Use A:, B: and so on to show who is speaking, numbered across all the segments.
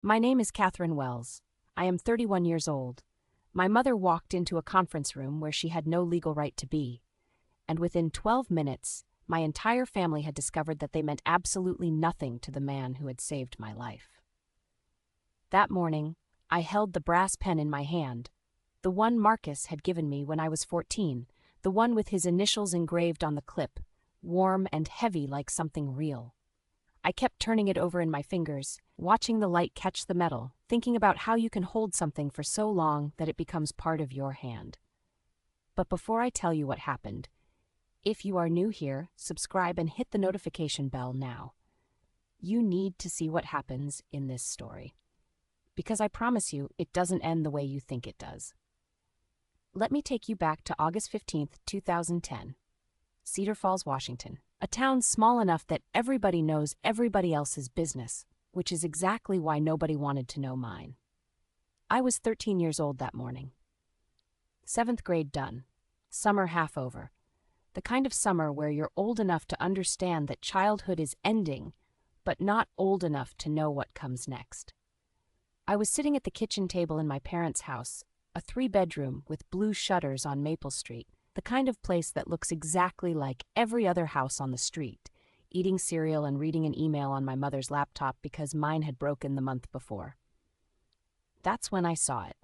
A: My name is Catherine Wells. I am 31 years old. My mother walked into a conference room where she had no legal right to be, and within 12 minutes, my entire family had discovered that they meant absolutely nothing to the man who had saved my life. That morning, I held the brass pen in my hand, the one Marcus had given me when I was 14, the one with his initials engraved on the clip, warm and heavy like something real. I kept turning it over in my fingers, watching the light catch the metal, thinking about how you can hold something for so long that it becomes part of your hand. But before I tell you what happened, if you are new here, subscribe and hit the notification bell now. You need to see what happens in this story, because I promise you it doesn't end the way you think it does. Let me take you back to August 15th, 2010. Cedar Falls, Washington, a town small enough that everybody knows everybody else's business, which is exactly why nobody wanted to know mine. I was 13 years old that morning. 7th grade done. Summer half over. The kind of summer where you're old enough to understand that childhood is ending, but not old enough to know what comes next. I was sitting at the kitchen table in my parents' house, a 3-bedroom with blue shutters on Maple Street, the kind of place that looks exactly like every other house on the street, eating cereal and reading an email on my mother's laptop because mine had broken the month before. That's when I saw it.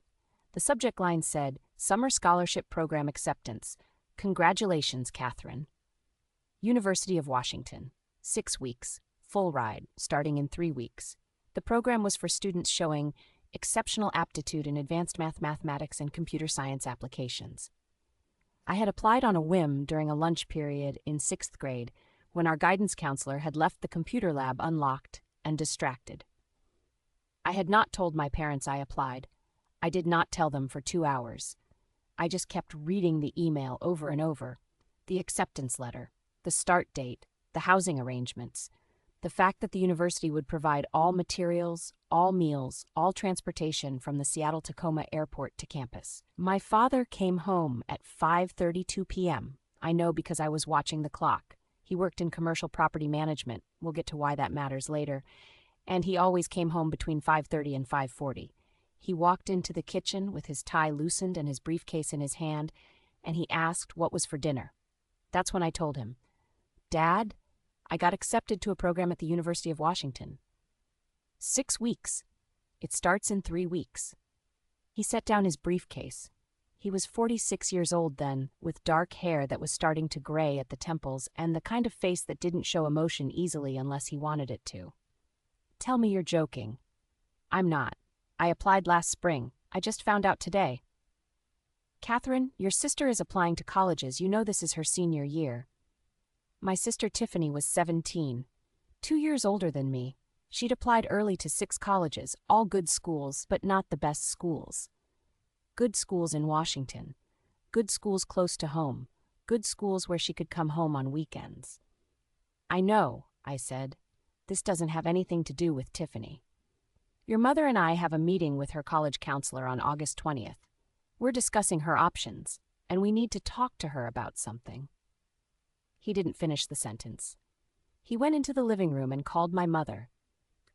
A: The subject line said, "Summer Scholarship Program Acceptance. Congratulations, Catherine. University of Washington. 6 weeks. Full ride, starting in 3 weeks. The program was for students showing exceptional aptitude in advanced mathematics and computer science applications." I had applied on a whim during a lunch period in 6th grade when our guidance counselor had left the computer lab unlocked and distracted. I had not told my parents I applied. I did not tell them for 2 hours. I just kept reading the email over and over, the acceptance letter, the start date, the housing arrangements, the fact that the university would provide all materials, all meals, all transportation from the Seattle-Tacoma airport to campus. My father came home at 5:32 p.m. I know because I was watching the clock. He worked in commercial property management. We'll get to why that matters later. And he always came home between 5:30 and 5:40. He walked into the kitchen with his tie loosened and his briefcase in his hand, and he asked what was for dinner. That's when I told him, "Dad, I got accepted to a program at the University of Washington. 6 weeks. It starts in 3 weeks." He set down his briefcase. He was 46 years old then, with dark hair that was starting to gray at the temples and the kind of face that didn't show emotion easily unless he wanted it to. "Tell me you're joking." "I'm not. I applied last spring. I just found out today." "Catherine, your sister is applying to colleges. You know this is her senior year." My sister Tiffany was 17, 2 years older than me. She'd applied early to 6 colleges, all good schools, but not the best schools. Good schools in Washington. Good schools close to home. Good schools where she could come home on weekends. "I know," I said. "This doesn't have anything to do with Tiffany. Your mother and I have a meeting with her college counselor on August 20th. We're discussing her options, and we need to talk to her about something." He didn't finish the sentence. He went into the living room and called my mother.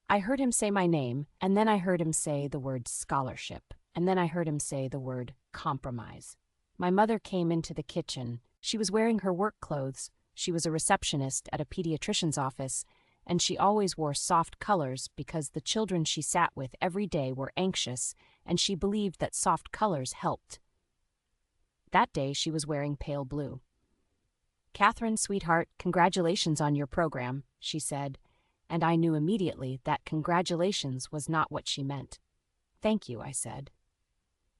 A: I heard him say my name, and then I heard him say the word scholarship, and then I heard him say the word compromise. My mother came into the kitchen. She was wearing her work clothes. She was a receptionist at a pediatrician's office, and she always wore soft colors because the children she sat with every day were anxious, and she believed that soft colors helped. That day she was wearing pale blue. "Catherine, sweetheart, congratulations on your program," she said, and I knew immediately that congratulations was not what she meant. "Thank you," I said.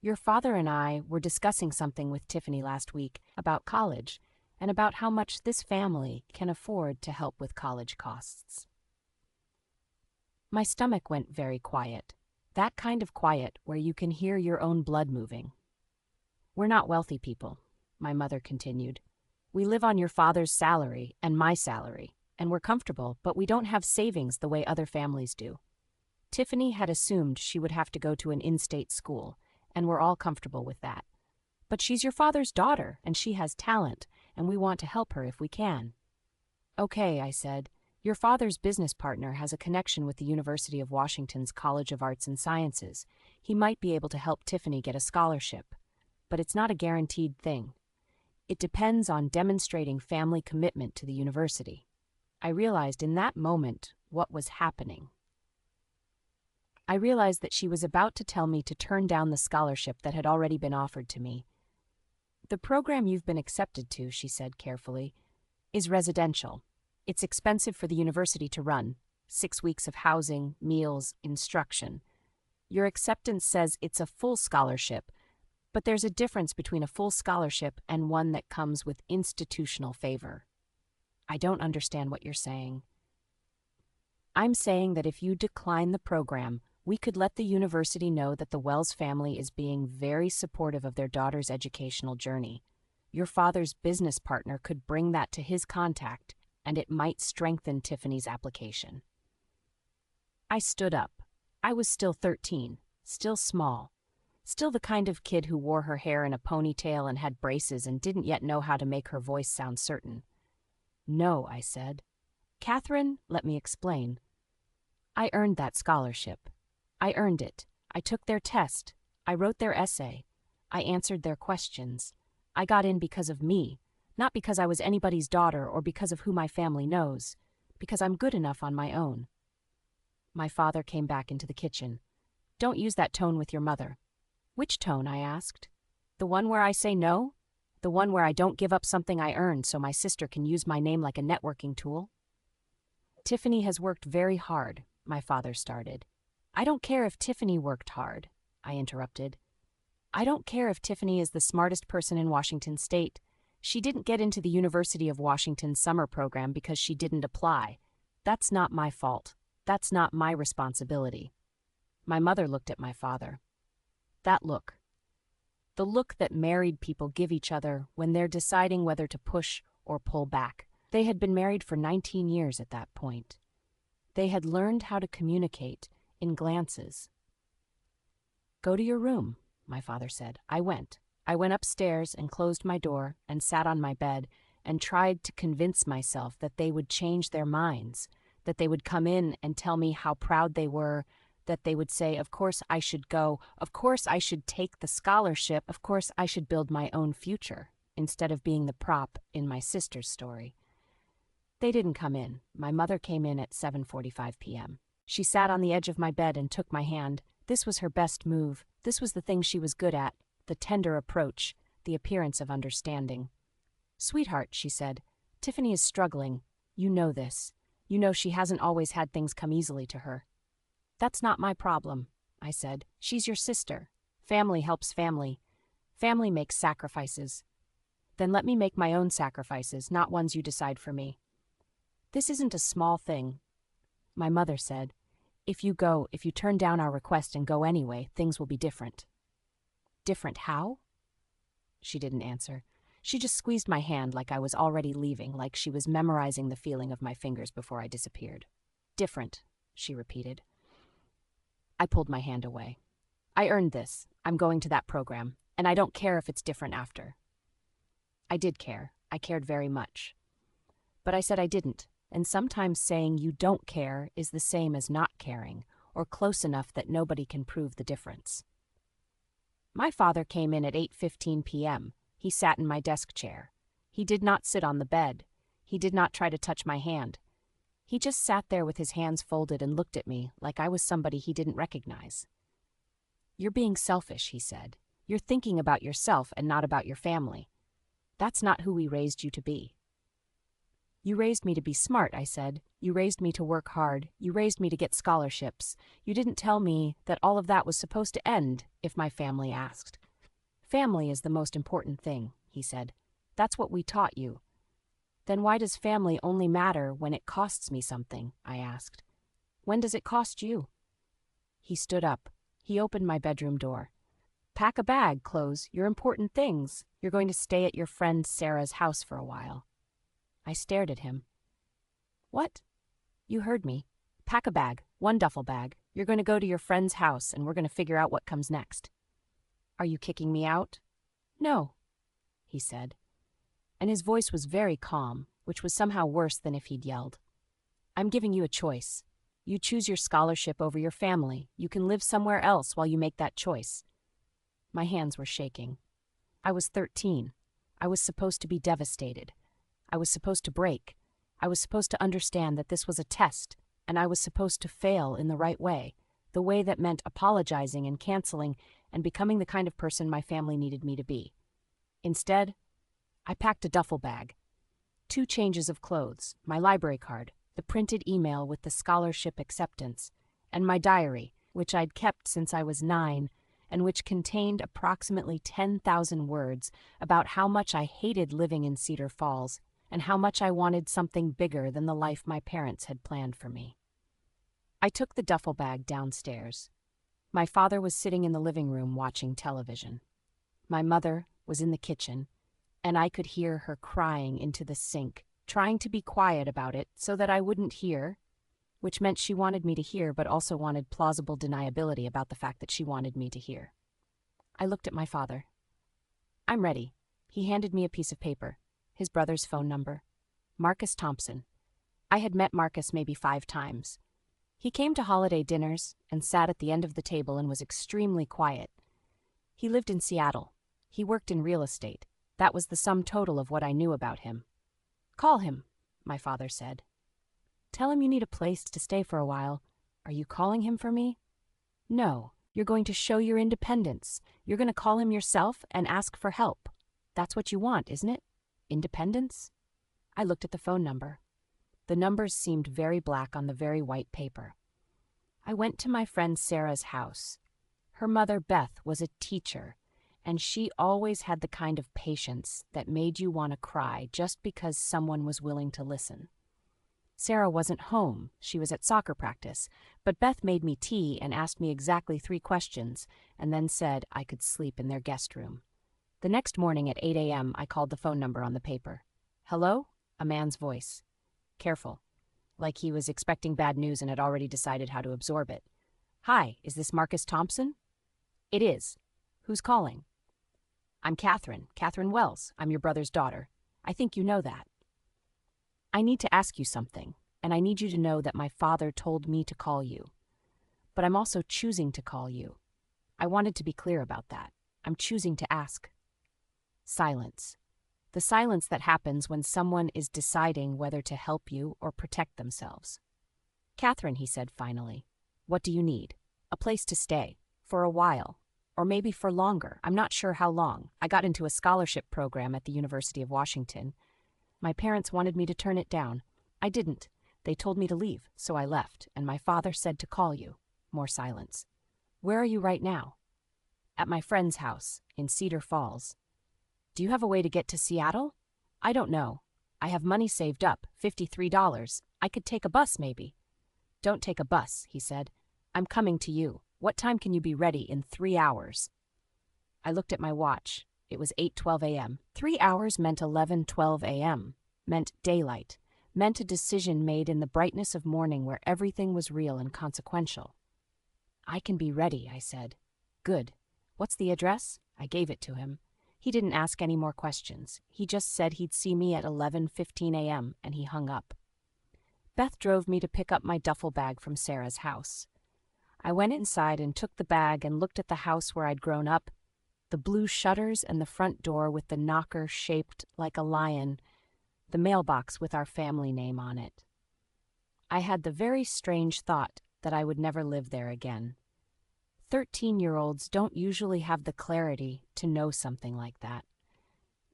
A: "Your father and I were discussing something with Tiffany last week about college and about how much this family can afford to help with college costs." My stomach went very quiet, that kind of quiet where you can hear your own blood moving. "We're not wealthy people," my mother continued. "We live on your father's salary and my salary, and we're comfortable, but we don't have savings the way other families do. Tiffany had assumed she would have to go to an in-state school, and we're all comfortable with that. But she's your father's daughter, and she has talent, and we want to help her if we can." "Okay," I said. Your father's business partner has a connection with the University of Washington's College of Arts and Sciences. He might be able to help Tiffany get a scholarship, but it's not a guaranteed thing. It depends on demonstrating family commitment to the university. I realized in that moment what was happening. I realized that she was about to tell me to turn down the scholarship that had already been offered to me. The program you've been accepted to, she said carefully, is residential. It's expensive for the university to run. 6 weeks of housing, meals, instruction. Your acceptance says it's a full scholarship, but there's a difference between a full scholarship and one that comes with institutional favor. I don't understand what you're saying. I'm saying that if you decline the program, we could let the university know that the Wells family is being very supportive of their daughter's educational journey. Your father's business partner could bring that to his contact, and it might strengthen Tiffany's application. I stood up. I was still 13, still small, still the kind of kid who wore her hair in a ponytail and had braces and didn't yet know how to make her voice sound certain. No, I said. Catherine, let me explain. I earned that scholarship. I earned it. I took their test. I wrote their essay. I answered their questions. I got in because of me, not because I was anybody's daughter or because of who my family knows, because I'm good enough on my own. My father came back into the kitchen. Don't use that tone with your mother. Which tone? I asked. The one where I say no? The one where I don't give up something I earned so my sister can use my name like a networking tool? Tiffany has worked very hard, my father started. I don't care if Tiffany worked hard, I interrupted. I don't care if Tiffany is the smartest person in Washington State. She didn't get into the University of Washington summer program because she didn't apply. That's not my fault. That's not my responsibility. My mother looked at my father. That look. The look that married people give each other when they're deciding whether to push or pull back. They had been married for 19 years at that point. They had learned how to communicate in glances. Go to your room, my father said. I went. I went upstairs and closed my door and sat on my bed and tried to convince myself that they would change their minds, that they would come in and tell me how proud they were, that they would say, of course I should go, of course I should take the scholarship, of course I should build my own future, instead of being the prop in my sister's story. They didn't come in. My mother came in at 7:45 p.m. She sat on the edge of my bed and took my hand. This was her best move. This was the thing she was good at, the tender approach, the appearance of understanding. Sweetheart, she said, Tiffany is struggling. You know this. You know she hasn't always had things come easily to her. That's not my problem, I said. She's your sister. Family helps family. Family makes sacrifices. Then let me make my own sacrifices, not ones you decide for me. This isn't a small thing. My mother said, if you turn down our request and go anyway, things will be different. Different how? She didn't answer. She just squeezed my hand like I was already leaving, like she was memorizing the feeling of my fingers before I disappeared. Different, she repeated. I pulled my hand away. I earned this. I'm going to that program, and I don't care if it's different after. I did care. I cared very much. But I said I didn't, and sometimes saying you don't care is the same as not caring, or close enough that nobody can prove the difference. My father came in at 8:15 p.m. He sat in my desk chair. He did not sit on the bed. He did not try to touch my hand. He just sat there with his hands folded and looked at me like I was somebody he didn't recognize. You're being selfish, he said. You're thinking about yourself and not about your family. That's not who we raised you to be. You raised me to be smart, I said. You raised me to work hard. You raised me to get scholarships. You didn't tell me that all of that was supposed to end if my family asked. Family is the most important thing, he said. That's what we taught you. Then why does family only matter when it costs me something? I asked. When does it cost you? He stood up. He opened my bedroom door. Pack a bag, clothes, your important things. You're going to stay at your friend Sarah's house for a while. I stared at him. What? You heard me. Pack a bag, one duffel bag. You're going to go to your friend's house and we're going to figure out what comes next. Are you kicking me out? No, he said. And his voice was very calm, which was somehow worse than if he'd yelled. I'm giving you a choice. You choose your scholarship over your family. You can live somewhere else while you make that choice. My hands were shaking. I was 13. I was supposed to be devastated. I was supposed to break. I was supposed to understand that this was a test, and I was supposed to fail in the right way, the way that meant apologizing and canceling and becoming the kind of person my family needed me to be. Instead, I packed a duffel bag, 2 changes of clothes, my library card, the printed email with the scholarship acceptance, and my diary, which I'd kept since I was 9, and which contained approximately 10,000 words about how much I hated living in Cedar Falls and how much I wanted something bigger than the life my parents had planned for me. I took the duffel bag downstairs. My father was sitting in the living room watching television. My mother was in the kitchen, and I could hear her crying into the sink, trying to be quiet about it so that I wouldn't hear, which meant she wanted me to hear but also wanted plausible deniability about the fact that she wanted me to hear. I looked at my father. I'm ready. He handed me a piece of paper, his brother's phone number. Marcus Thompson. I had met Marcus maybe 5 times. He came to holiday dinners and sat at the end of the table and was extremely quiet. He lived in Seattle. He worked in real estate. That was the sum total of what I knew about him. Call him, my father said. Tell him you need a place to stay for a while. Are you calling him for me? No, you're going to show your independence. You're going to call him yourself and ask for help. That's what you want, isn't it? Independence? I looked at the phone number. The numbers seemed very black on the very white paper. I went to my friend Sarah's house. Her mother, Beth, was a teacher, and she always had the kind of patience that made you want to cry just because someone was willing to listen. Sarah wasn't home. She was at soccer practice, but Beth made me tea and asked me exactly 3 questions and then said I could sleep in their guest room. The next morning at 8 a.m., I called the phone number on the paper. Hello? A man's voice. Careful, like he was expecting bad news and had already decided how to absorb it. Hi, is this Marcus Thompson? It is. Who's calling? I'm Catherine Wells. I'm your brother's daughter. I think you know that. I need to ask you something, and I need you to know that my father told me to call you. But I'm also choosing to call you. I wanted to be clear about that. I'm choosing to ask. Silence. The silence that happens when someone is deciding whether to help you or protect themselves. Catherine, he said finally, what do you need? A place to stay. For a while. Or maybe for longer. I'm not sure how long. I got into a scholarship program at the University of Washington. My parents wanted me to turn it down. I didn't. They told me to leave, so I left, and my father said to call you. More silence. Where are you right now? At my friend's house, in Cedar Falls. Do you have a way to get to Seattle? I don't know. I have money saved up, $53. I could take a bus, maybe. Don't take a bus, he said. I'm coming to you. What time can you be ready in 3 hours? I looked at my watch. It was 8:12 a.m. 3 hours meant 11:12 a.m., meant daylight, meant a decision made in the brightness of morning where everything was real and consequential. I can be ready, I said. Good. What's the address? I gave it to him. He didn't ask any more questions. He just said he'd see me at 11:15 a.m., and he hung up. Beth drove me to pick up my duffel bag from Sarah's house. I went inside and took the bag and looked at the house where I'd grown up, the blue shutters and the front door with the knocker shaped like a lion, the mailbox with our family name on it. I had the very strange thought that I would never live there again. 13-year-olds don't usually have the clarity to know something like that.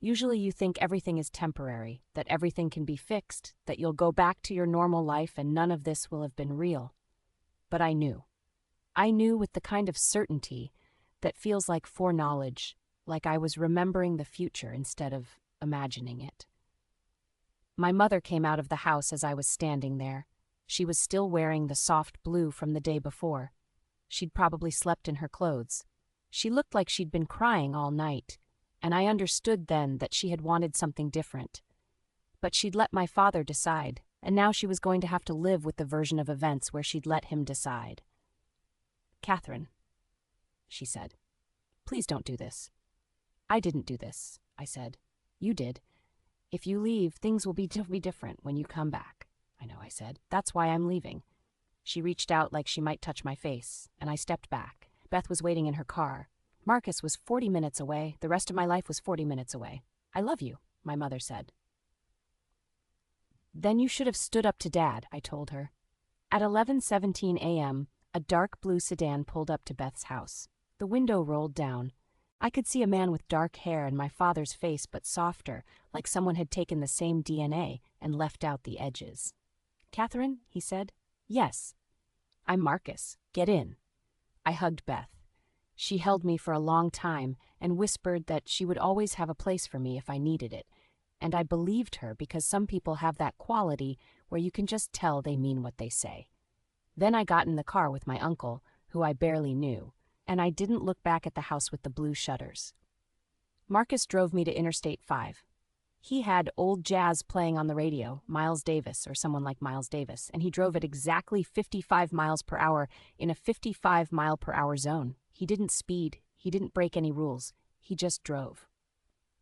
A: Usually you think everything is temporary, that everything can be fixed, that you'll go back to your normal life and none of this will have been real. But I knew. I knew with the kind of certainty that feels like foreknowledge, like I was remembering the future instead of imagining it. My mother came out of the house as I was standing there. She was still wearing the soft blue from the day before. She'd probably slept in her clothes. She looked like she'd been crying all night, and I understood then that she had wanted something different. But she'd let my father decide, and now she was going to have to live with the version of events where she'd let him decide. Catherine, she said, please don't do this. I didn't do this, I said. You did. If you leave, things will be different when you come back, I I know, I said. That's why I'm leaving. She reached out like she might touch my face, and I stepped back. Beth was waiting in her car. Marcus was 40 minutes away. The rest of my life was 40 minutes away. I love you, my mother said. Then you should have stood up to Dad, I told her. At 11:17 a.m., a dark blue sedan pulled up to Beth's house. The window rolled down. I could see a man with dark hair and my father's face, but softer, like someone had taken the same DNA and left out the edges. Catherine, he said. Yes. I'm Marcus. Get in. I hugged Beth. She held me for a long time and whispered that she would always have a place for me if I needed it. And I believed her because some people have that quality where you can just tell they mean what they say. Then I got in the car with my uncle, who I barely knew, and I didn't look back at the house with the blue shutters. Marcus drove me to Interstate 5. He had old jazz playing on the radio, Miles Davis or someone like Miles Davis, and he drove at exactly 55 miles per hour in a 55-mile-per-hour zone. He didn't speed, he didn't break any rules, he just drove.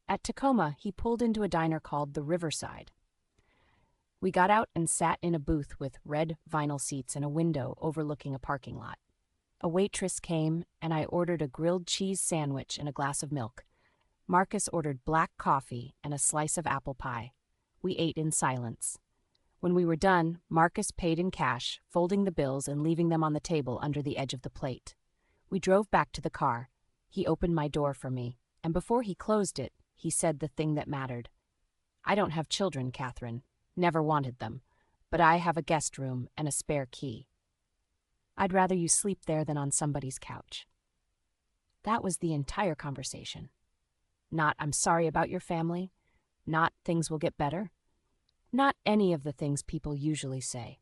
A: At Tacoma, he pulled into a diner called the Riverside. We got out and sat in a booth with red vinyl seats and a window overlooking a parking lot. A waitress came, and I ordered a grilled cheese sandwich and a glass of milk. Marcus ordered black coffee and a slice of apple pie. We ate in silence. When we were done, Marcus paid in cash, folding the bills and leaving them on the table under the edge of the plate. We drove back to the car. He opened my door for me, and before he closed it, he said the thing that mattered. I don't have children, Catherine. Never wanted them. But I have a guest room and a spare key. I'd rather you sleep there than on somebody's couch. That was the entire conversation. Not, I'm sorry about your family. Not, things will get better. Not any of the things people usually say.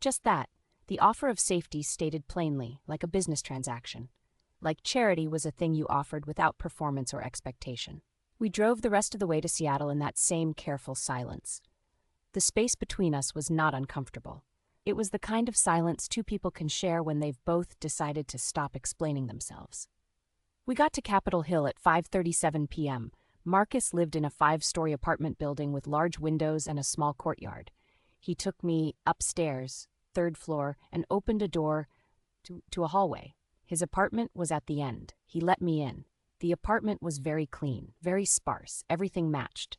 A: Just that, the offer of safety stated plainly, like a business transaction. Like charity was a thing you offered without performance or expectation. We drove the rest of the way to Seattle in that same careful silence. The space between us was not uncomfortable. It was the kind of silence two people can share when they've both decided to stop explaining themselves. We got to Capitol Hill at 5:37 p.m. Marcus lived in a 5-story apartment building with large windows and a small courtyard. He took me upstairs, 3rd floor, and opened a door to a hallway. His apartment was at the end. He let me in. The apartment was very clean, very sparse. Everything matched.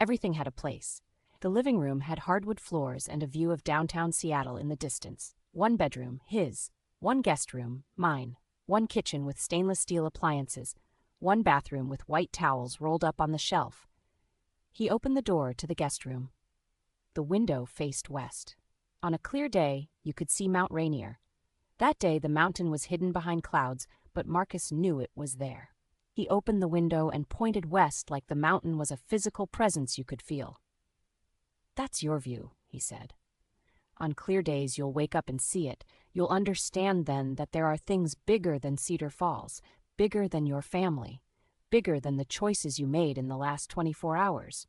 A: Everything had a place. The living room had hardwood floors and a view of downtown Seattle in the distance. 1 bedroom, his. 1 guest room, mine. 1 kitchen with stainless steel appliances. 1 bathroom with white towels rolled up on the shelf. He opened the door to the guest room. The window faced west. On a clear day, you could see Mount Rainier. That day, the mountain was hidden behind clouds, but Marcus knew it was there. He opened the window and pointed west like the mountain was a physical presence you could feel. That's your view, he said. On clear days, you'll wake up and see it. You'll understand then that there are things bigger than Cedar Falls, bigger than your family, bigger than the choices you made in the last 24 hours.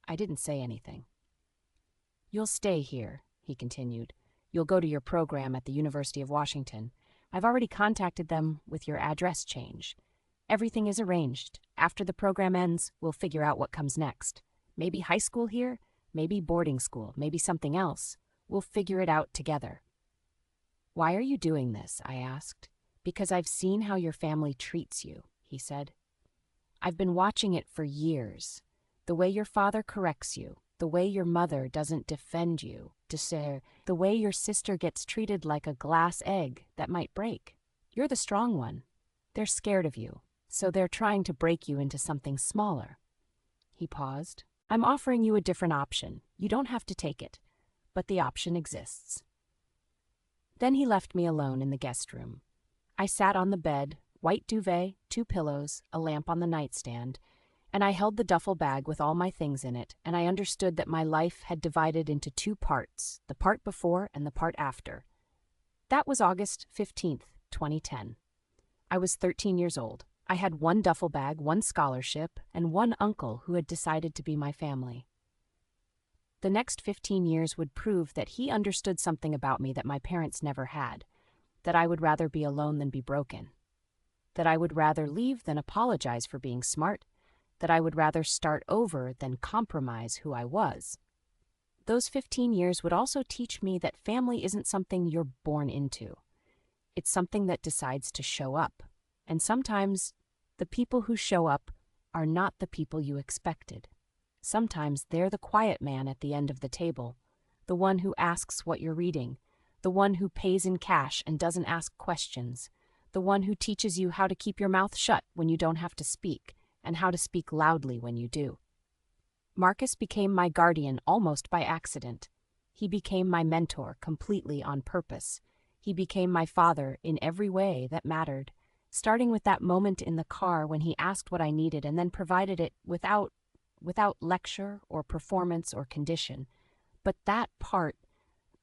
A: I didn't say anything. You'll stay here, he continued. You'll go to your program at the University of Washington. I've already contacted them with your address change. Everything is arranged. After the program ends, we'll figure out what comes next. Maybe high school here, maybe boarding school, maybe something else. We'll figure it out together. Why are you doing this? I asked. Because I've seen how your family treats you, he said. I've been watching it for years. The way your father corrects you, the way your mother doesn't defend you, the way your sister gets treated like a glass egg that might break. You're the strong one. They're scared of you, so they're trying to break you into something smaller. He paused. I'm offering you a different option. You don't have to take it, but the option exists. Then he left me alone in the guest room. I sat on the bed, white duvet, 2 pillows, a lamp on the nightstand, and I held the duffel bag with all my things in it, and I understood that my life had divided into 2 parts, the part before and the part after. That was August 15th, 2010. I was 13 years old. I had 1 duffel bag, 1 scholarship, and 1 uncle who had decided to be my family. The next 15 years would prove that he understood something about me that my parents never had, that I would rather be alone than be broken, that I would rather leave than apologize for being smart, that I would rather start over than compromise who I was. those 15 years would also teach me that family isn't something you're born into. It's something that decides to show up. And sometimes the people who show up are not the people you expected. Sometimes they're the quiet man at the end of the table, the one who asks what you're reading, the one who pays in cash and doesn't ask questions, the one who teaches you how to keep your mouth shut when you don't have to speak, and how to speak loudly when you do. Marcus became my guardian almost by accident. He became my mentor completely on purpose. He became my father in every way that mattered, starting with that moment in the car when he asked what I needed and then provided it without lecture or performance or condition. But that part,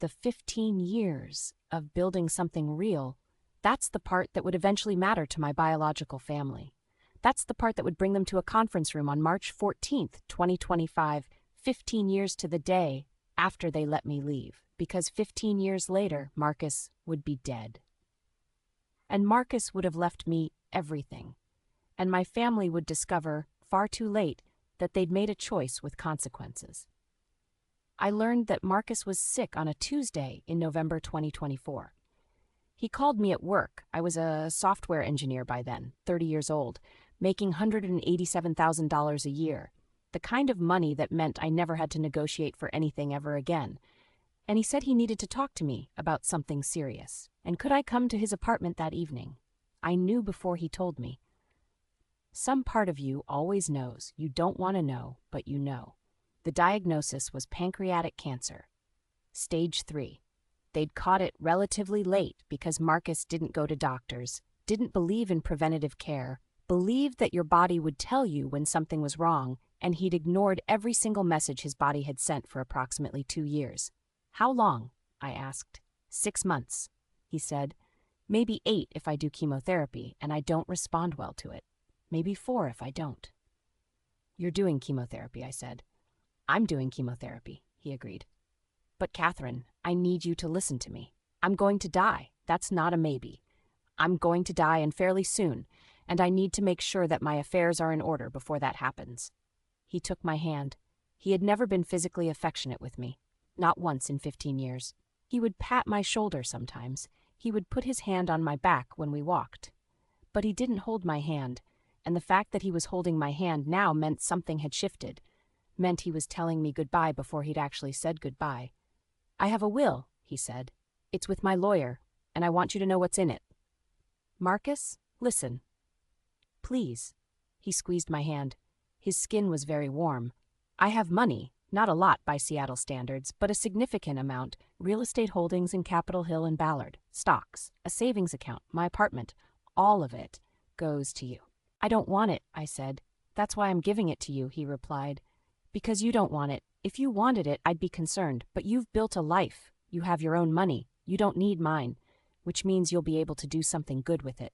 A: the 15 years of building something real, that's the part that would eventually matter to my biological family. That's the part that would bring them to a conference room on March 14th, 2025, 15 years to the day after they let me leave, because 15 years later, Marcus would be dead. And Marcus would have left me everything. And my family would discover, far too late, that they'd made a choice with consequences. I learned that Marcus was sick on a Tuesday in November 2024. He called me at work. I was a software engineer by then, 30 years old, making $187,000 a year, the kind of money that meant I never had to negotiate for anything ever again. And he said he needed to talk to me about something serious. And could I come to his apartment that evening? I knew before he told me. Some part of you always knows. You don't want to know, but you know. The diagnosis was pancreatic cancer, stage 3. They'd caught it relatively late because Marcus didn't go to doctors, didn't believe in preventative care, believed that your body would tell you when something was wrong, and he'd ignored every single message his body had sent for approximately 2 years. How long? I asked. 6 months, he said. Maybe 8 if I do chemotherapy and I don't respond well to it. Maybe 4 if I don't. You're doing chemotherapy, I said. I'm doing chemotherapy, he agreed. But Catherine, I need you to listen to me. I'm going to die. That's not a maybe. I'm going to die and fairly soon, and I need to make sure that my affairs are in order before that happens. He took my hand. He had never been physically affectionate with me, not once in 15 years. He would pat my shoulder sometimes. He would put his hand on my back when we walked. But he didn't hold my hand, and the fact that he was holding my hand now meant something had shifted, meant he was telling me goodbye before he'd actually said goodbye. I have a will, he said. It's with my lawyer, and I want you to know what's in it. Marcus, listen. Please. He squeezed my hand. His skin was very warm. I have money, not a lot by Seattle standards, but a significant amount, real estate holdings in Capitol Hill and Ballard, stocks, a savings account, my apartment, all of it goes to you. I don't want it, I said. That's why I'm giving it to you, he replied. Because you don't want it. If you wanted it, I'd be concerned, but you've built a life. You have your own money. You don't need mine, which means you'll be able to do something good with it.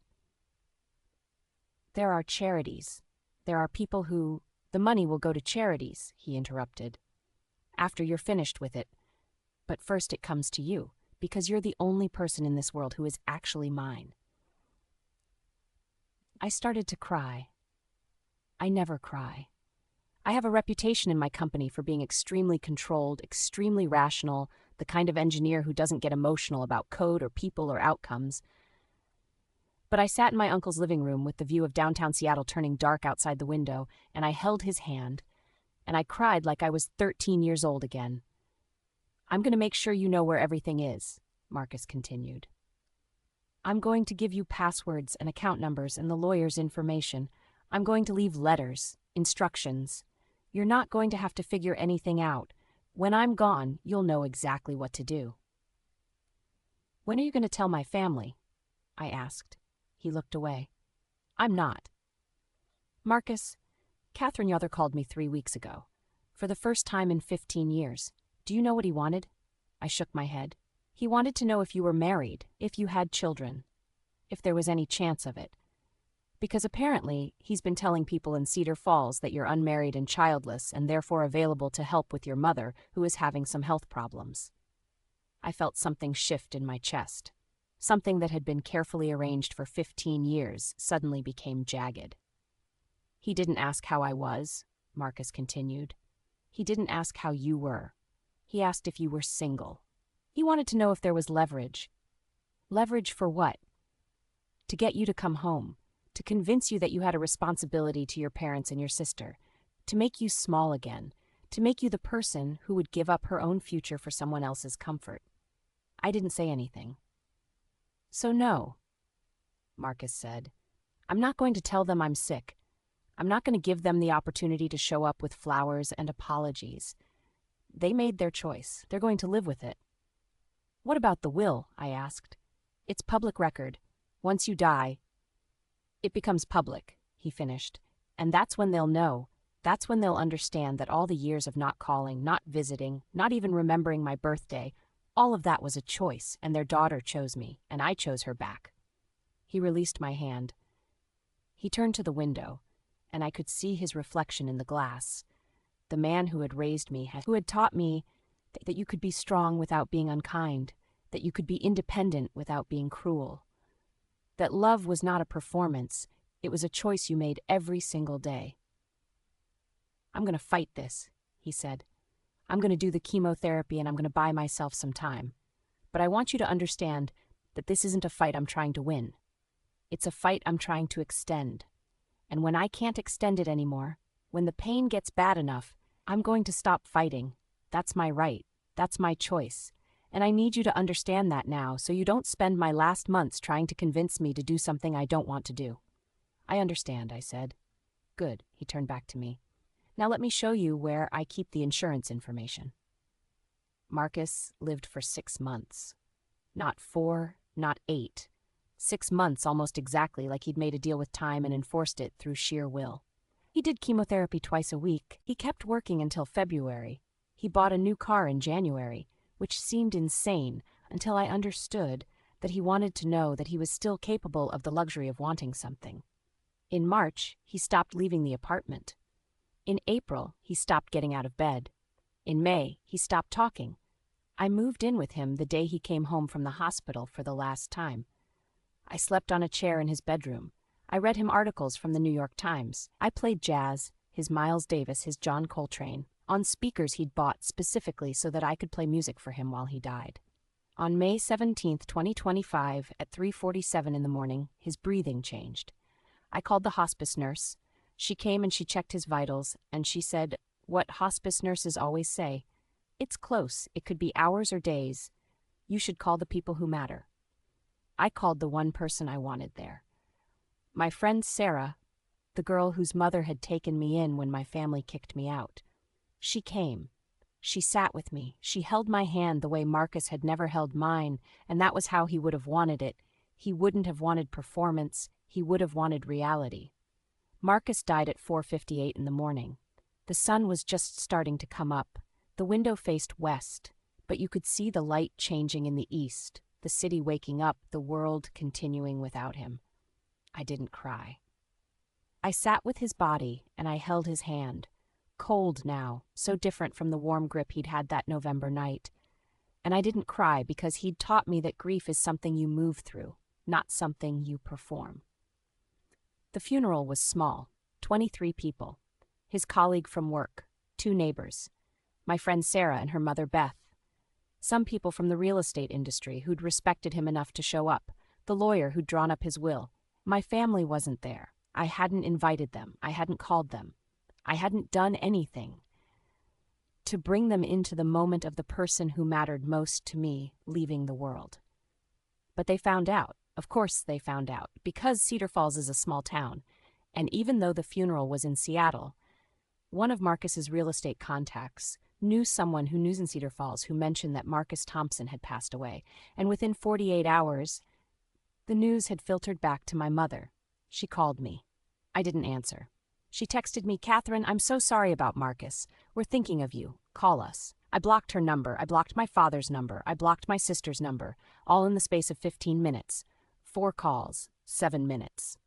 A: There are charities. There are people who... The money will go to charities, he interrupted. After you're finished with it. But first it comes to you, because you're the only person in this world who is actually mine. I started to cry. I never cry. I have a reputation in my company for being extremely controlled, extremely rational, the kind of engineer who doesn't get emotional about code or people or outcomes. But I sat in my uncle's living room with the view of downtown Seattle turning dark outside the window, and I held his hand, and I cried like I was 13 years old again. I'm going to make sure you know where everything is, Marcus continued. I'm going to give you passwords and account numbers and the lawyer's information. I'm going to leave letters, instructions. You're not going to have to figure anything out. When I'm gone, you'll know exactly what to do. When are you going to tell my family? I asked. He looked away. I'm not. Marcus, Catherine Yother called me 3 weeks ago. For the first time in 15 years. Do you know what he wanted? I shook my head. He wanted to know if you were married, if you had children, if there was any chance of it. Because apparently, he's been telling people in Cedar Falls that you're unmarried and childless and therefore available to help with your mother, who is having some health problems. I felt something shift in my chest. Something that had been carefully arranged for 15 years suddenly became jagged. He didn't ask how I was, Marcus continued. He didn't ask how you were. He asked if you were single. He wanted to know if there was leverage. Leverage for what? To get you to come home, to convince you that you had a responsibility to your parents and your sister, to make you small again, to make you the person who would give up her own future for someone else's comfort. I didn't say anything. So no, Marcus said. I'm not going to tell them I'm sick. I'm not going to give them the opportunity to show up with flowers and apologies. They made their choice. They're going to live with it. What about the will? I asked. It's public record. Once you die, it becomes public, he finished. And that's when they'll know. That's when they'll understand that all the years of not calling, not visiting, not even remembering my birthday, all of that was a choice, and their daughter chose me, and I chose her back. He released my hand. He turned to the window, and I could see his reflection in the glass. The man who had raised me, who had taught me that you could be strong without being unkind, that you could be independent without being cruel, that love was not a performance, it was a choice you made every single day. I'm going to fight this, he said. I'm going to do the chemotherapy and I'm going to buy myself some time. But I want you to understand that this isn't a fight I'm trying to win. It's a fight I'm trying to extend. And when I can't extend it anymore, when the pain gets bad enough, I'm going to stop fighting. That's my right. That's my choice. And I need you to understand that now so you don't spend my last months trying to convince me to do something I don't want to do. I understand, I said. Good, he turned back to me. Now let me show you where I keep the insurance information. Marcus lived for 6 months. Not 4, not 8. 6 months almost exactly, like he'd made a deal with time and enforced it through sheer will. He did chemotherapy twice a week. He kept working until February. He bought a new car in January, which seemed insane until I understood that he wanted to know that he was still capable of the luxury of wanting something. In March, he stopped leaving the apartment. In April, he stopped getting out of bed. In May, he stopped talking. I moved in with him the day he came home from the hospital for the last time. I slept on a chair in his bedroom. I read him articles from the New York Times. I played jazz, his Miles Davis, his John Coltrane, on speakers he'd bought specifically so that I could play music for him while he died. On May 17, 2025, at 3:47 in the morning, his breathing changed. I called the hospice nurse. She came and she checked his vitals, and she said what hospice nurses always say. It's close. It could be hours or days. You should call the people who matter. I called the one person I wanted there. My friend Sarah, the girl whose mother had taken me in when my family kicked me out. She came. She sat with me. She held my hand the way Marcus had never held mine, and that was how he would have wanted it. He wouldn't have wanted performance. He would have wanted reality. Marcus died at 4:58 in the morning. The sun was just starting to come up. The window faced west, but you could see the light changing in the east, the city waking up, the world continuing without him. I didn't cry. I sat with his body, and I held his hand. Cold now, so different from the warm grip he'd had that November night. And I didn't cry because he'd taught me that grief is something you move through, not something you perform. The funeral was small, 23 people. His colleague from work, 2 neighbors, my friend Sarah and her mother Beth. Some people from the real estate industry who'd respected him enough to show up, the lawyer who'd drawn up his will. My family wasn't there. I hadn't invited them. I hadn't called them. I hadn't done anything to bring them into the moment of the person who mattered most to me leaving the world. But they found out. Of course they found out, because Cedar Falls is a small town, and even though the funeral was in Seattle, one of Marcus's real estate contacts knew someone who knew in Cedar Falls who mentioned that Marcus Thompson had passed away, and within 48 hours, the news had filtered back to my mother. She called me. I didn't answer. She texted me, "Catherine, I'm so sorry about Marcus. We're thinking of you. Call us." I blocked her number. I blocked my father's number. I blocked my sister's number, all in the space of 15 minutes. 4 calls, 7 minutes.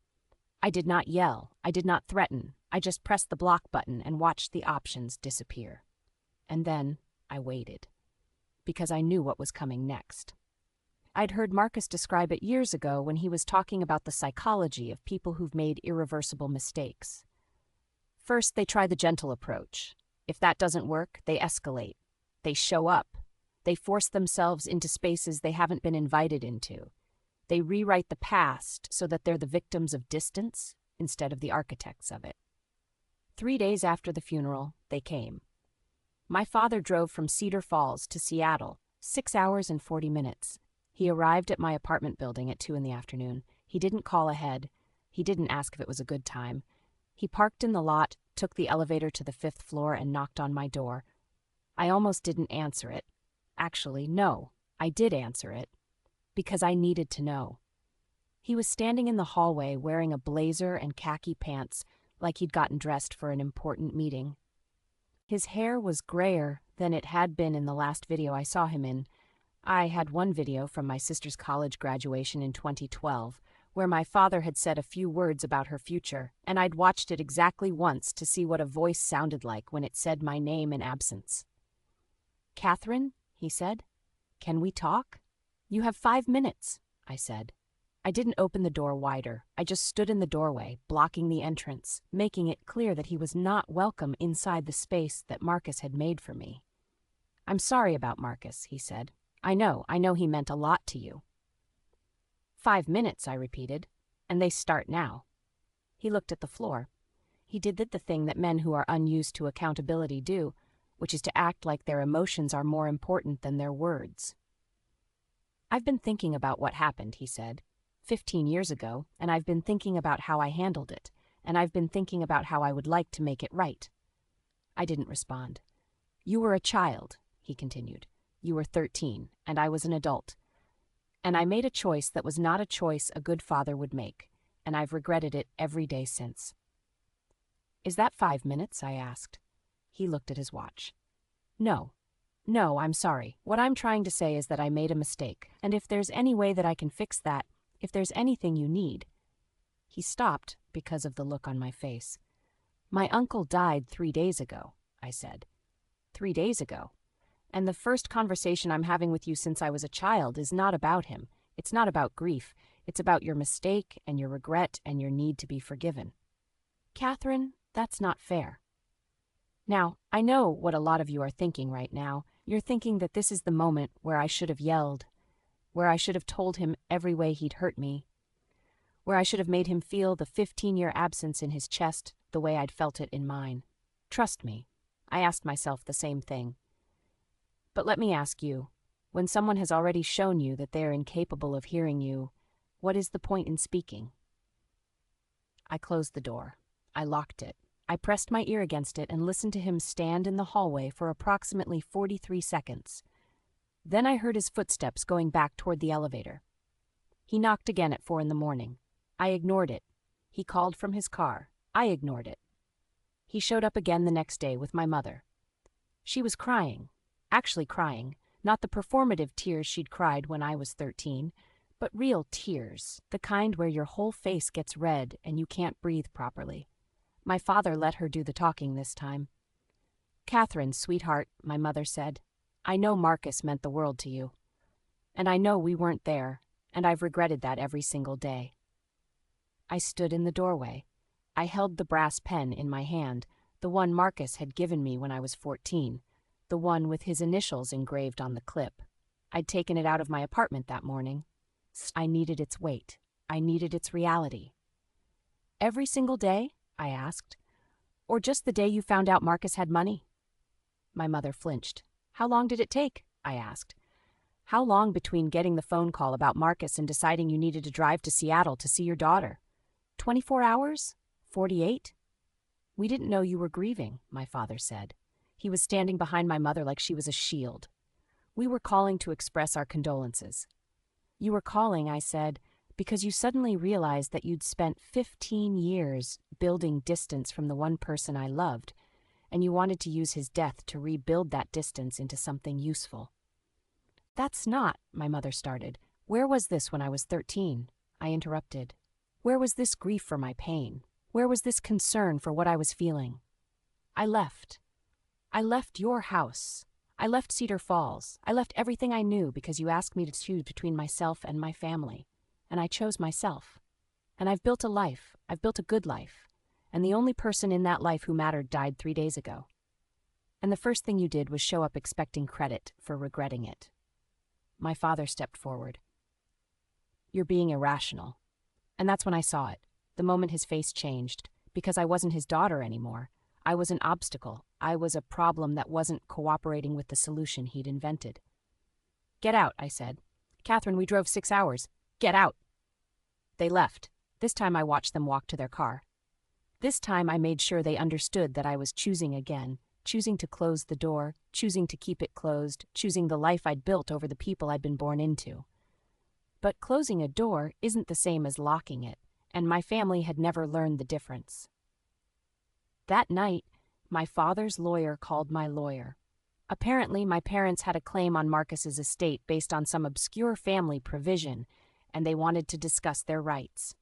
A: I did not yell. I did not threaten. I just pressed the block button and watched the options disappear. And then I waited, because I knew what was coming next. I'd heard Marcus describe it years ago when he was talking about the psychology of people who've made irreversible mistakes. First, they try the gentle approach. If that doesn't work, they escalate. They show up. They force themselves into spaces they haven't been invited into. They rewrite the past so that they're the victims of distance instead of the architects of it. 3 days after the funeral, they came. My father drove from Cedar Falls to Seattle, 6 hours and 40 minutes. He arrived at my apartment building at 2 in the afternoon. He didn't call ahead. He didn't ask if it was a good time. He parked in the lot, took the elevator to the 5th floor, and knocked on my door. I almost didn't answer it. Actually, no, I did answer it, because I needed to know. He was standing in the hallway wearing a blazer and khaki pants, like he'd gotten dressed for an important meeting. His hair was grayer than it had been in the last video I saw him in. I had one video from my sister's college graduation in 2012, where my father had said a few words about her future, and I'd watched it exactly once to see what a voice sounded like when it said my name in absence. "Catherine," he said, "can we talk?" "You have 5 minutes," I said. I didn't open the door wider. I just stood in the doorway, blocking the entrance, making it clear that he was not welcome inside the space that Marcus had made for me. "I'm sorry about Marcus," he said. I know he meant a lot to you." 5 minutes, I repeated, "and they start now." He looked at the floor. He did the thing that men who are unused to accountability do, which is to act like their emotions are more important than their words. "I've been thinking about what happened," he said, 15 years ago, and I've been thinking about how I handled it, and I've been thinking about how I would like to make it right." I didn't respond. "You were a child," he continued. "You were 13, and I was an adult. And I made a choice that was not a choice a good father would make, and I've regretted it every day since." "Is that 5 minutes?" I asked. He looked at his watch. No, I'm sorry. What I'm trying to say is that I made a mistake, and if there's any way that I can fix that, if there's anything you need." He stopped because of the look on my face. "My uncle died 3 days ago," I said. 3 days ago. And the first conversation I'm having with you since I was a child is not about him. It's not about grief. It's about your mistake and your regret and your need to be forgiven." "Catherine, that's not fair." Now, I know what a lot of you are thinking right now. You're thinking that this is the moment where I should have yelled, where I should have told him every way he'd hurt me, where I should have made him feel the 15-year absence in his chest the way I'd felt it in mine. Trust me, I asked myself the same thing. But let me ask you, when someone has already shown you that they are incapable of hearing you, what is the point in speaking? I closed the door. I locked it. I pressed my ear against it and listened to him stand in the hallway for approximately 43 seconds. Then I heard his footsteps going back toward the elevator. He knocked again at 4 in the morning. I ignored it. He called from his car. I ignored it. He showed up again the next day with my mother. She was crying. Actually crying, not the performative tears she'd cried when I was 13, but real tears, the kind where your whole face gets red and you can't breathe properly. My father let her do the talking this time. "Catherine, sweetheart," my mother said, "I know Marcus meant the world to you. And I know we weren't there, and I've regretted that every single day." I stood in the doorway. I held the brass pen in my hand, the one Marcus had given me when I was 14. The one with his initials engraved on the clip. I'd taken it out of my apartment that morning. I needed its weight. I needed its reality. "Every single day?" I asked. "Or just the day you found out Marcus had money?" My mother flinched. "How long did it take?" I asked. "How long between getting the phone call about Marcus and deciding you needed to drive to Seattle to see your daughter? 24 hours? 48? "We didn't know you were grieving," my father said. He was standing behind my mother like she was a shield. "We were calling to express our condolences." "You were calling," I said, "because you suddenly realized that you'd spent 15 years building distance from the one person I loved, and you wanted to use his death to rebuild that distance into something useful." "That's not," my mother started. "Where was this when I was 13? I interrupted. "Where was this grief for my pain? Where was this concern for what I was feeling? I left. I left your house. I left Cedar Falls. I left everything I knew because you asked me to choose between myself and my family. And I chose myself. And I've built a life. I've built a good life. And the only person in that life who mattered died 3 days ago." And the first thing you did was show up expecting credit for regretting it. My father stepped forward. You're being irrational. And that's when I saw it, the moment his face changed, because I wasn't his daughter anymore. I was an obstacle. I was a problem that wasn't cooperating with the solution he'd invented. Get out, I said. Catherine, we drove 6 hours. Get out. They left. This time I watched them walk to their car. This time I made sure they understood that I was choosing again, choosing to close the door, choosing to keep it closed, choosing the life I'd built over the people I'd been born into. But closing a door isn't the same as locking it, and my family had never learned the difference. That night, my father's lawyer called my lawyer. Apparently, my parents had a claim on Marcus's estate based on some obscure family provision, and they wanted to discuss their rights.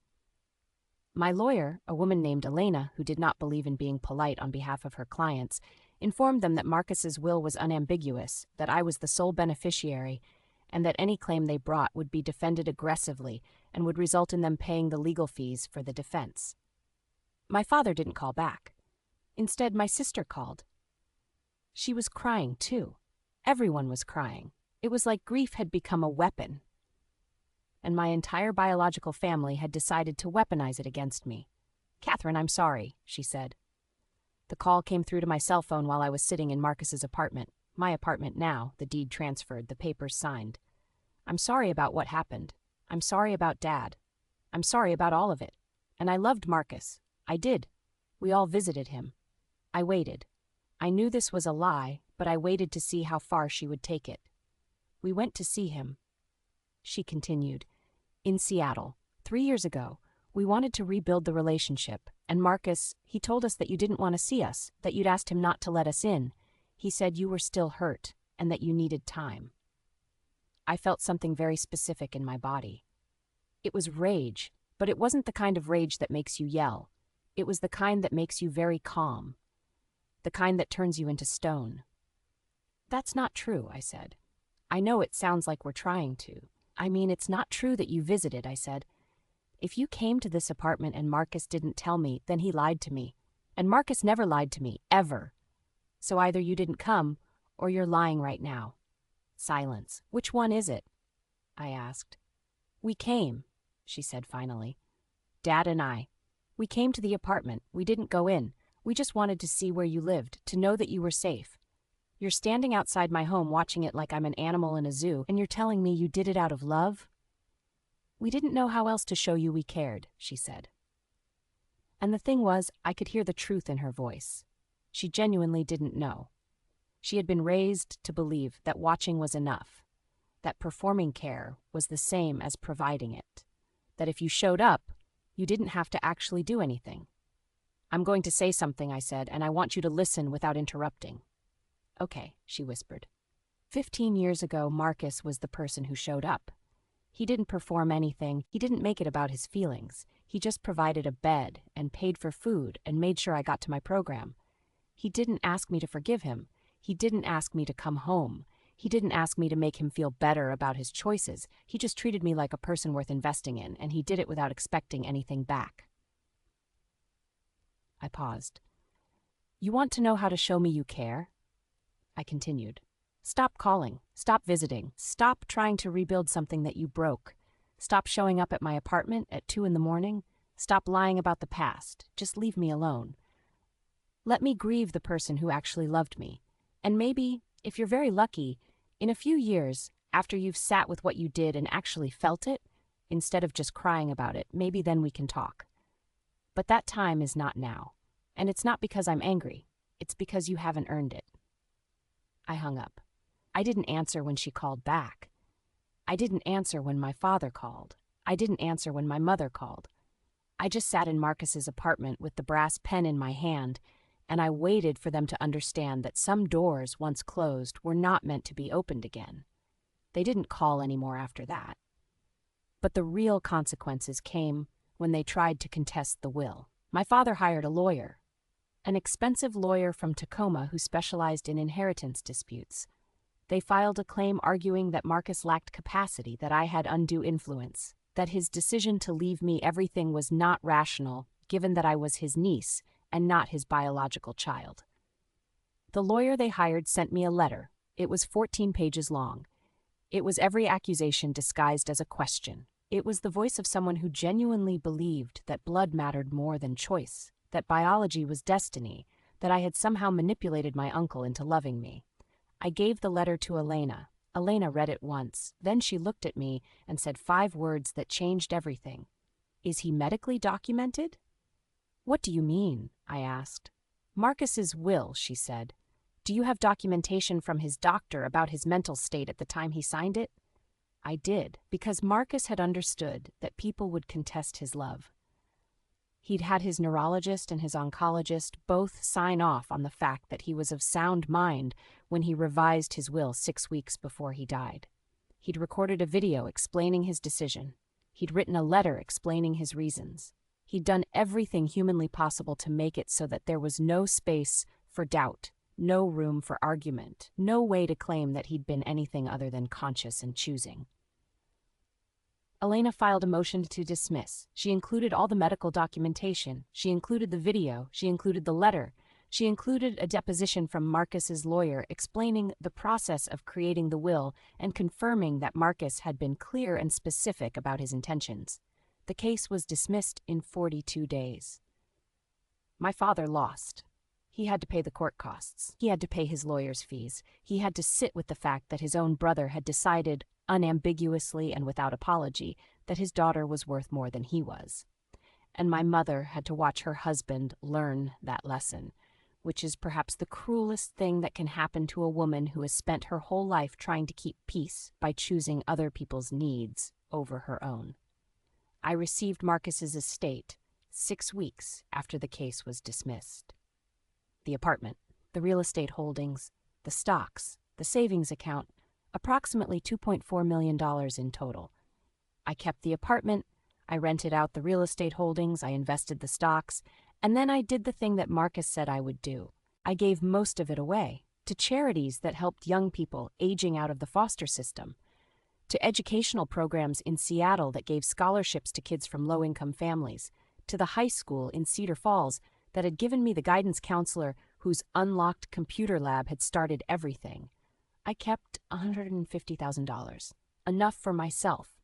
A: My lawyer, a woman named Elena, who did not believe in being polite on behalf of her clients, informed them that Marcus's will was unambiguous, that I was the sole beneficiary, and that any claim they brought would be defended aggressively and would result in them paying the legal fees for the defense. My father didn't call back. Instead, my sister called. She was crying, too. Everyone was crying. It was like grief had become a weapon. And my entire biological family had decided to weaponize it against me. Catherine, I'm sorry, she said. The call came through to my cell phone while I was sitting in Marcus's apartment. My apartment now, the deed transferred, the papers signed. I'm sorry about what happened. I'm sorry about Dad. I'm sorry about all of it. And I loved Marcus. I did. We all visited him. I waited. I knew this was a lie, but I waited to see how far she would take it. We went to see him. She continued, in Seattle, 3 years ago, we wanted to rebuild the relationship, and Marcus, he told us that you didn't want to see us, that you'd asked him not to let us in. He said you were still hurt, and that you needed time. I felt something very specific in my body. It was rage, but it wasn't the kind of rage that makes you yell. It was the kind that makes you very calm. The kind that turns you into stone. That's not true, I said. I know it sounds like we're trying to. I mean, it's not true that you visited, I said. If you came to this apartment and Marcus didn't tell me, then he lied to me. And Marcus never lied to me, ever. So either you didn't come, or you're lying right now. Silence. Which one is it? I asked. We came, she said finally. Dad and I. We came to the apartment. We didn't go in. We just wanted to see where you lived, to know that you were safe. You're standing outside my home watching it like I'm an animal in a zoo, and you're telling me you did it out of love? We didn't know how else to show you we cared, she said. And the thing was, I could hear the truth in her voice. She genuinely didn't know. She had been raised to believe that watching was enough, that performing care was the same as providing it, that if you showed up, you didn't have to actually do anything. I'm going to say something, I said, and I want you to listen without interrupting. Okay, she whispered. 15 years ago, Marcus was the person who showed up. He didn't perform anything. He didn't make it about his feelings. He just provided a bed and paid for food and made sure I got to my program. He didn't ask me to forgive him. He didn't ask me to come home. He didn't ask me to make him feel better about his choices. He just treated me like a person worth investing in, and he did it without expecting anything back. I paused. You want to know how to show me you care? I continued. Stop calling. Stop visiting. Stop trying to rebuild something that you broke. Stop showing up at my apartment at 2 a.m. Stop lying about the past. Just leave me alone. Let me grieve the person who actually loved me. And maybe, if you're very lucky, in a few years, after you've sat with what you did and actually felt it, instead of just crying about it, maybe then we can talk. But that time is not now. And it's not because I'm angry. It's because you haven't earned it. I hung up. I didn't answer when she called back. I didn't answer when my father called. I didn't answer when my mother called. I just sat in Marcus's apartment with the brass pen in my hand, and I waited for them to understand that some doors, once closed, were not meant to be opened again. They didn't call anymore after that. But the real consequences came when they tried to contest the will. My father hired a lawyer, an expensive lawyer from Tacoma who specialized in inheritance disputes. They filed a claim arguing that Marcus lacked capacity, that I had undue influence, that his decision to leave me everything was not rational, given that I was his niece and not his biological child. The lawyer they hired sent me a letter. It was 14 pages long. It was every accusation disguised as a question. It was the voice of someone who genuinely believed that blood mattered more than choice, that biology was destiny, that I had somehow manipulated my uncle into loving me. I gave the letter to Elena. Elena read it once. Then she looked at me and said 5 words that changed everything. "Is he medically documented?" "What do you mean?" I asked. "Marcus's will," she said. "Do you have documentation from his doctor about his mental state at the time he signed it?" I did, because Marcus had understood that people would contest his love. He'd had his neurologist and his oncologist both sign off on the fact that he was of sound mind when he revised his will 6 weeks before he died. He'd recorded a video explaining his decision. He'd written a letter explaining his reasons. He'd done everything humanly possible to make it so that there was no space for doubt, no room for argument, no way to claim that he'd been anything other than conscious and choosing. Elena filed a motion to dismiss. She included all the medical documentation. She included the video. She included the letter. She included a deposition from Marcus's lawyer explaining the process of creating the will and confirming that Marcus had been clear and specific about his intentions. The case was dismissed in 42 days. My father lost. He had to pay the court costs. He had to pay his lawyer's fees. He had to sit with the fact that his own brother had decided, unambiguously and without apology, that his daughter was worth more than he was. And my mother had to watch her husband learn that lesson, which is perhaps the cruelest thing that can happen to a woman who has spent her whole life trying to keep peace by choosing other people's needs over her own. I received Marcus's estate 6 weeks after the case was dismissed. The apartment, the real estate holdings, the stocks, the savings account, approximately $2.4 million in total. I kept the apartment, I rented out the real estate holdings, I invested the stocks, and then I did the thing that Marcus said I would do. I gave most of it away to charities that helped young people aging out of the foster system, to educational programs in Seattle that gave scholarships to kids from low-income families, to the high school in Cedar Falls that had given me the guidance counselor whose unlocked computer lab had started everything. I kept $150,000, enough for myself,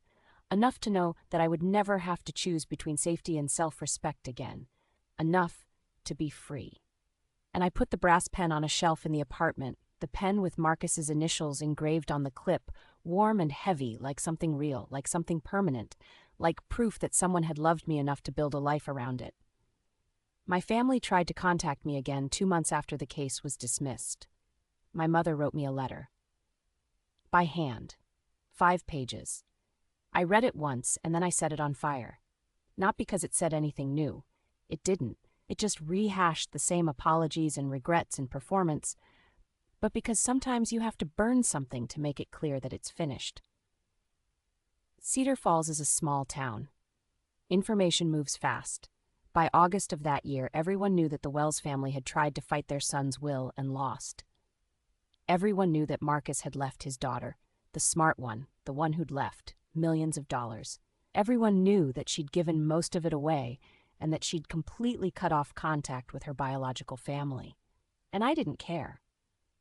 A: enough to know that I would never have to choose between safety and self-respect again, enough to be free. And I put the brass pen on a shelf in the apartment, the pen with Marcus's initials engraved on the clip, warm and heavy, like something real, like something permanent, like proof that someone had loved me enough to build a life around it. My family tried to contact me again 2 months after the case was dismissed. My mother wrote me a letter. By hand. 5 pages. I read it once and then I set it on fire. Not because it said anything new. It didn't. It just rehashed the same apologies and regrets and performance, but because sometimes you have to burn something to make it clear that it's finished. Cedar Falls is a small town. Information moves fast. By August of that year, everyone knew that the Wells family had tried to fight their son's will and lost. Everyone knew that Marcus had left his daughter, the smart one, the one who'd left, millions of dollars. Everyone knew that she'd given most of it away and that she'd completely cut off contact with her biological family. And I didn't care.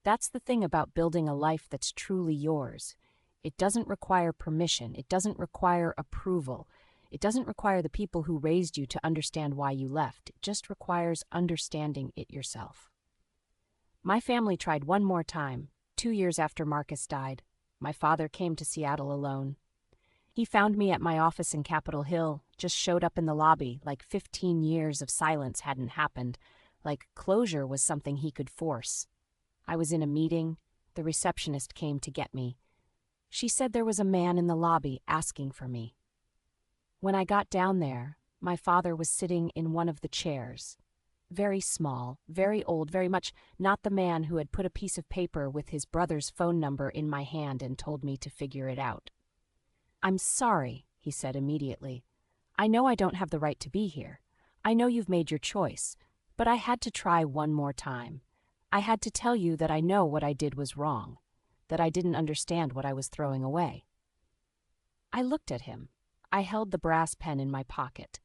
A: That's the thing about building a life that's truly yours. It doesn't require permission. It doesn't require approval. It doesn't require the people who raised you to understand why you left. It just requires understanding it yourself. My family tried one more time, 2 years after Marcus died. My father came to Seattle alone. He found me at my office in Capitol Hill, just showed up in the lobby like 15 years of silence hadn't happened, like closure was something he could force. I was in a meeting. The receptionist came to get me. She said there was a man in the lobby asking for me. When I got down there, my father was sitting in one of the chairs. Very small, very old, very much not the man who had put a piece of paper with his brother's phone number in my hand and told me to figure it out. "I'm sorry," he said immediately. "I know I don't have the right to be here. I know you've made your choice, but I had to try one more time. I had to tell you that I know what I did was wrong, that I didn't understand what I was throwing away." I looked at him. I held the brass pen in my pocket.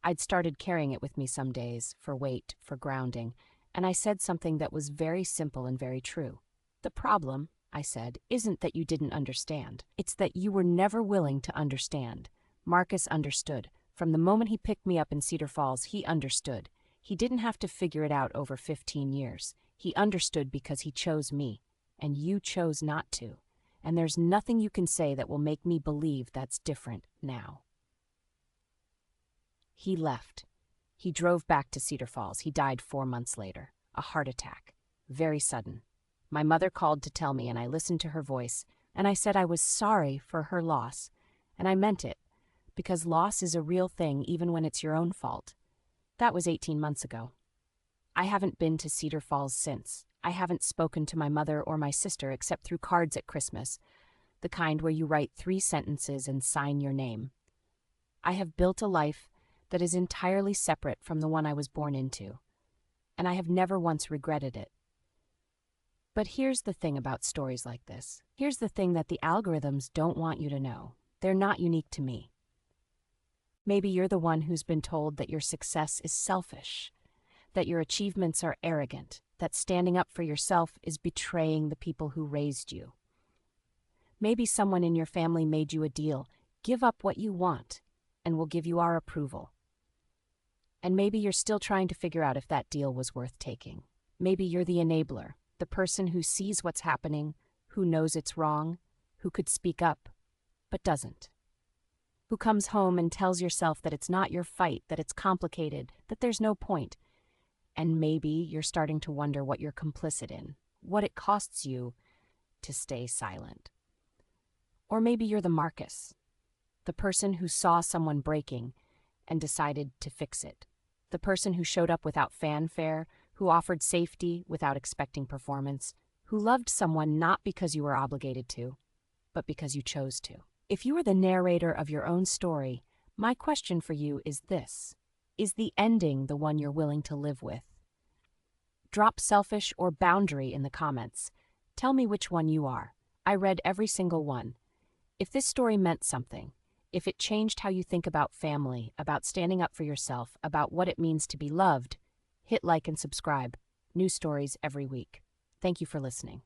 A: I'd started carrying it with me some days, for weight, for grounding, and I said something that was very simple and very true. The problem, I said, isn't that you didn't understand. It's that you were never willing to understand. Marcus understood. From the moment he picked me up in Cedar Falls, he understood. He didn't have to figure it out over 15 years. He understood because he chose me, and you chose not to. And there's nothing you can say that will make me believe that's different now. He left. He drove back to Cedar Falls. He died 4 months later. A heart attack. Very sudden. My mother called to tell me, and I listened to her voice, and I said I was sorry for her loss. And I meant it, because loss is a real thing even when it's your own fault. That was 18 months ago. I haven't been to Cedar Falls since. I haven't spoken to my mother or my sister except through cards at Christmas, the kind where you write 3 sentences and sign your name. I have built a life that is entirely separate from the one I was born into, and I have never once regretted it. But here's the thing about stories like this. Here's the thing that the algorithms don't want you to know. They're not unique to me. Maybe you're the one who's been told that your success is selfish, that your achievements are arrogant, that standing up for yourself is betraying the people who raised you. Maybe someone in your family made you a deal. Give up what you want, and we'll give you our approval. And maybe you're still trying to figure out if that deal was worth taking. Maybe you're the enabler, the person who sees what's happening, who knows it's wrong, who could speak up, but doesn't. Who comes home and tells yourself that it's not your fight, that it's complicated, that there's no point. And maybe you're starting to wonder what you're complicit in, what it costs you to stay silent. Or maybe you're the Marcus, the person who saw someone breaking and decided to fix it. The person who showed up without fanfare, who offered safety without expecting performance, who loved someone not because you were obligated to, but because you chose to. If you are the narrator of your own story, my question for you is this: is the ending the one you're willing to live with? Drop selfish or boundary in the comments. Tell me which one you are. I read every single one. If this story meant something, if it changed how you think about family, about standing up for yourself, about what it means to be loved, hit like and subscribe. New stories every week. Thank you for listening.